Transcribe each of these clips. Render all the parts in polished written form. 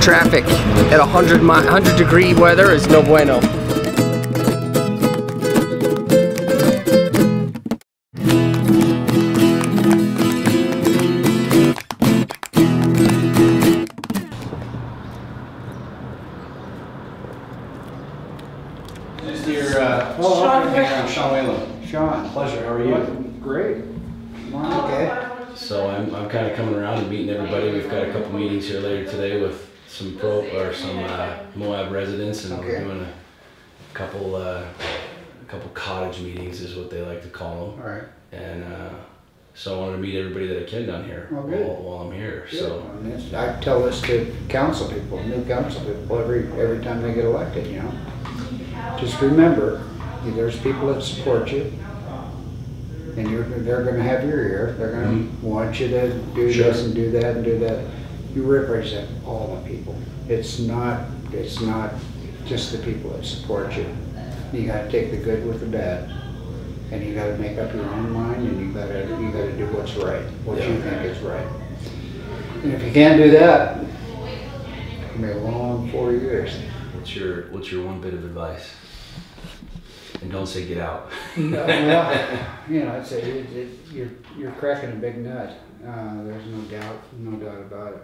traffic at 100-degree weather is no bueno. I'm Sean Whalen. Sean. Pleasure, how are you? Great. Okay. So I'm kind of coming around and meeting everybody. We've got a couple meetings here later today with some Moab residents, and we're doing a couple cottage meetings is what they like to call them. All right. And so I wanted to meet everybody that I can down here while I'm here. Good. So I tell this to council people, new council people, every time they get elected, you know. Just remember, there's people that support you, and they're going to have your ear. They're going to want you to do this and do that and do that. You represent all the people. It's not just the people that support you. You got to take the good with the bad, and you got to make up your own mind, and you got to do what's right, what you think is right. And if you can't do that, it'll be a long 4 years. what's your one bit of advice? And don't say get out. No, well, you know, you're cracking a big nut. There's no doubt about it.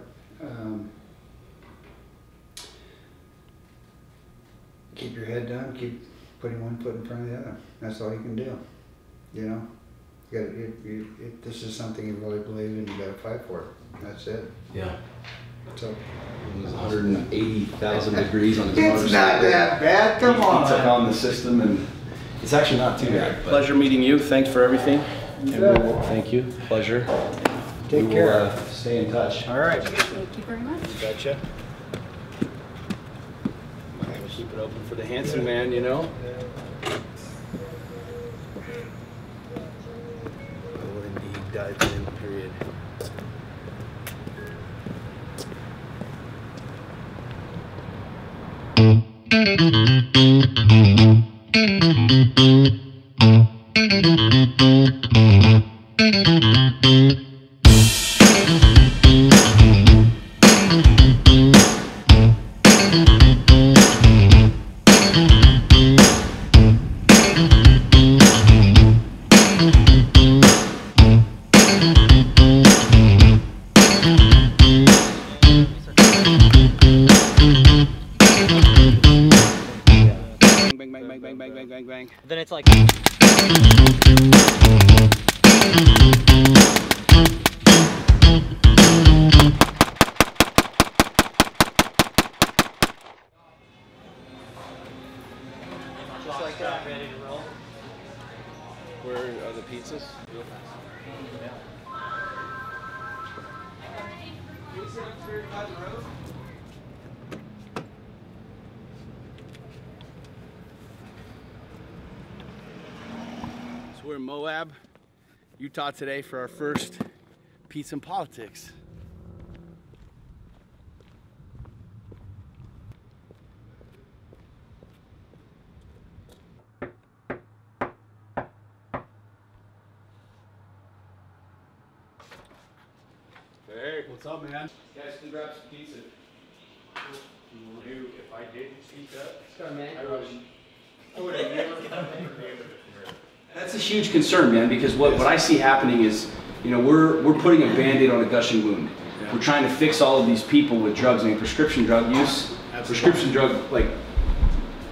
Keep your head down. Keep putting one foot in front of the other. That's all you can do. You know, if this is something you really believe in, you got to fight for it. That's it. Yeah. So it was 180,000 degrees on his it's not that bad. Come on. He took on the system, and it's actually not too bad. Pleasure meeting you. Thanks for everything. Thank you. Pleasure. Take care. Stay in touch. All right. Thank you very much. Betcha. We'll keep it open for the Hanson man, you know. I will indeed dive in, period. Bang. Then it's like. Just like that, ready to roll. Where are the pizzas? We're in Moab, Utah today for our first Pizza and Politics. Hey, what's up, man? Guys, can grab some pizza. If I didn't speak up, Start, I would have never come to the end of it here. That's a huge concern, man, because what I see happening is, you know, we're putting a Band-Aid on a gushing wound. Yeah. We're trying to fix all of these people with drugs. I mean, prescription drug use, prescription drug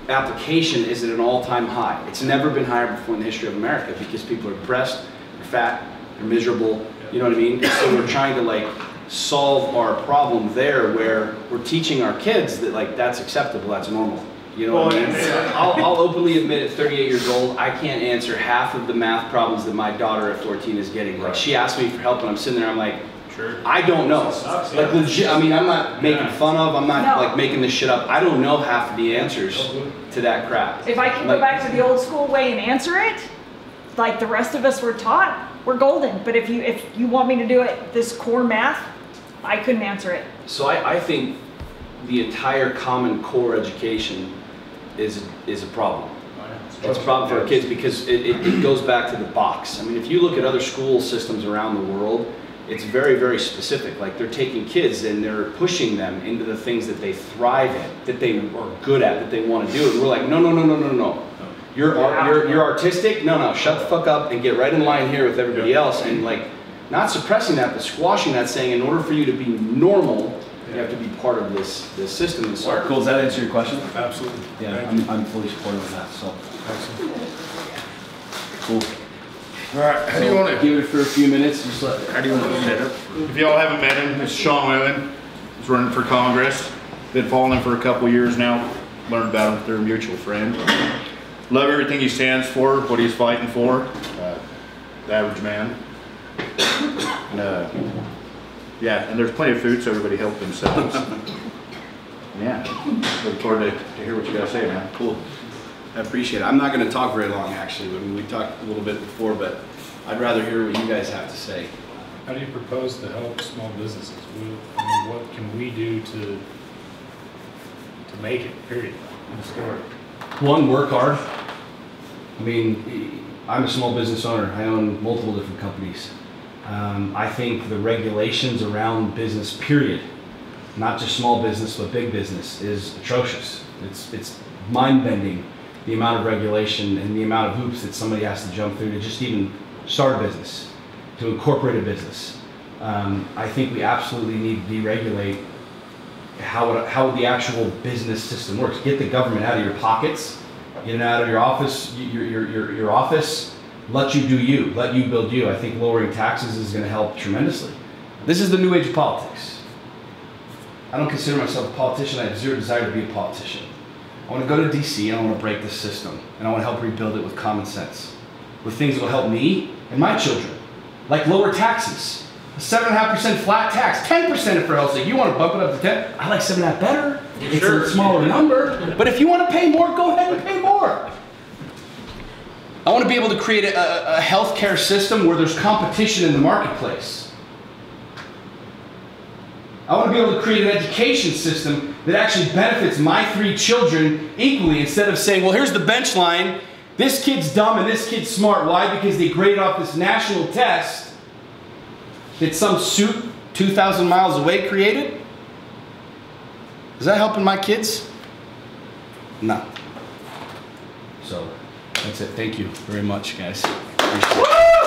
application is at an all-time high. It's never been higher before in the history of America because people are depressed, they're fat, they're miserable. You know what I mean? So we're trying to solve our problem there, where we're teaching our kids that that's acceptable, that's normal. You know what I mean? I'll openly admit at 38 years old, I can't answer half of the math problems that my daughter at 14 is getting. Like, she asked me for help and I'm sitting there, I'm like, I don't know. Like, legit, I mean, I'm not making fun of, I'm not making this shit up. I don't know half of the answers to that crap. If I can go back to the old school way and answer it, like the rest of us were taught, we're golden. But if you want me to do it, this core math, I couldn't answer it. So I think the entire Common Core education is a problem. It's a problem for our kids because it goes back to the box. I mean, if you look at other school systems around the world, it's very, very specific. Like they're taking kids and they're pushing them into the things that they thrive in, that they are good at, that they want to do. And we're like, no, no, no, no, no, no. You're artistic? No, no, shut the fuck up and get right in line here with everybody else. And like, not suppressing that, but squashing that, saying in order for you to be normal, you have to be part of this system. And All right, cool. Does that answer your question? Absolutely. Yeah, I'm fully supportive of that. So Excellent. cool. All right, how do you want to? Give it for a few minutes. Just let. How do you want to set up? If y'all haven't met him, it's Sean Whalen. He's running for Congress. Been following him for a couple years now. Learned about him through a mutual friend. Love everything he stands for, what he's fighting for. The average man. And, yeah, and there's plenty of food, so everybody help themselves. Yeah, look forward to hear what you gotta say, man. Cool. I appreciate it. I'm not going to talk very long, actually. I mean, we talked a little bit before, but I'd rather hear what you guys have to say. How do you propose to help small businesses? I mean, what can we do to make it, period, in the story? One, work hard. I mean, I'm a small business owner. I own multiple different companies. I think the regulations around business, period, not just small business, but big business, is atrocious. It's mind-bending, the amount of regulation and the amount of hoops that somebody has to jump through to just even start a business, to incorporate a business. I think we absolutely need to deregulate how the actual business system works. Get the government out of your pockets, get it out of your office, your office, let you do you, let you build you. I think lowering taxes is going to help tremendously. This is the new age of politics. I don't consider myself a politician. I have zero desire to be a politician. I want to go to DC and I want to break the system, and I want to help rebuild it with common sense, with things that will help me and my children, like lower taxes, a 7.5% flat tax, 10% if for hell's sake. You want to bump it up to 10? I like 7.5 better. It's a smaller number, but if you want to pay more, go ahead and pay more. I want to be able to create a healthcare system where there's competition in the marketplace. I want to be able to create an education system that actually benefits my 3 children equally, instead of saying, well, here's the bench line. This kid's dumb and this kid's smart. Why? Because they grade off this national test that some suit 2,000 miles away created. Is that helping my kids? No. So that's it. Thank you very much, guys. Appreciate it.